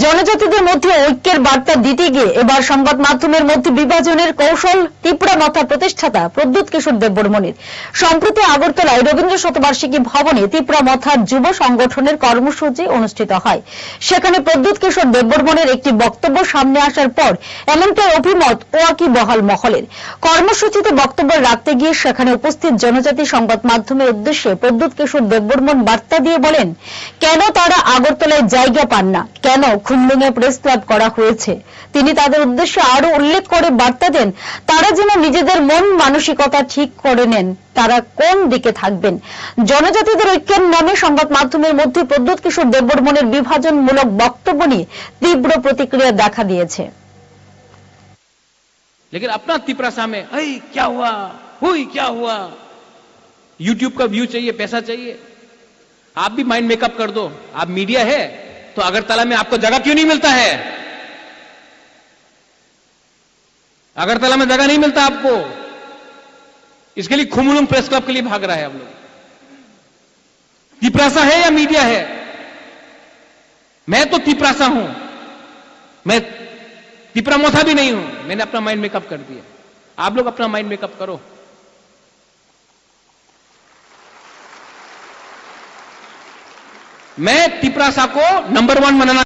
জনজাতিদের মধ্যে ঐক্যের বার্তা দিতে গিয়ে এবার সংবাদ মাধ্যমের মধ্যে বিভাজনের কৌশল তীব্র মাথা প্রতিষ্ঠাতা প্রদ্যুৎ কিশোর দেববর্মণের। সম্প্রতি আগরতলায় রবীন্দ্র শতবার্ষিকী ভবনে তীব্র মাথার যুব সংগঠনের কর্মসূচি অনুষ্ঠিত হয়। সেখানে প্রদ্যুৎ কিশোর দেববর্মণের একটি বক্তব্য সামনে আসার পর এমনটাই অভিমত ওয়াকিবহাল মহলের। কর্মসূচিতে বক্তব্য রাখতে গিয়ে সেখানে উপস্থিত জনজাতি সংবাদ মাধ্যমের উদ্দেশ্যে প্রদ্যুৎ কিশোর দেববর্মণ বার্তা দিয়ে বলেন, কেন তারা আগরতলায় জায়গা পান না, কেন খুমলুঙে প্রেস ক্লাব করা হয়েছে। তিনি তাদের উদ্দেশ্যে আরো উল্লেখ করে বার্তা দেন, তারা যেন নিজেদের মন মানসিকতা ঠিক করে নেন, তারা কোন দিকে থাকবেন। জনজাতিদের ঐক্যের নামে সংবাদ মাধ্যমের মধ্যে প্রদ্যুৎ কিশোর দেববর্মণের বিভাজনমূলক বক্তব্য নিয়ে তীব্র প্রতিক্রিয়া দেখা দিয়েছে। लेकिन अपना तिपरासा में क्या हुआ, हुई क्या हुआ, यूट्यूब का व्यू चाहिए, पैसा चाहिए। आप भी माइंड मेकअप कर दो। आप मीडिया है तो अगरतला में आपको जगह क्यों नहीं मिलता है? अगरतला में जगह नहीं मिलता आपको, इसके लिए खुमलुंग प्रेस क्लब के लिए भाग रहा है। हम लोग तिपरासा है या मीडिया है? मैं तो तिपरासा हूं, मैं तिपरा मोथा भी नहीं हूं। मैंने अपना माइंड मेकअप कर दिया, आप लोग अपना माइंड मेकअप करो। मैं तिपरासा को नंबर 1 बनाना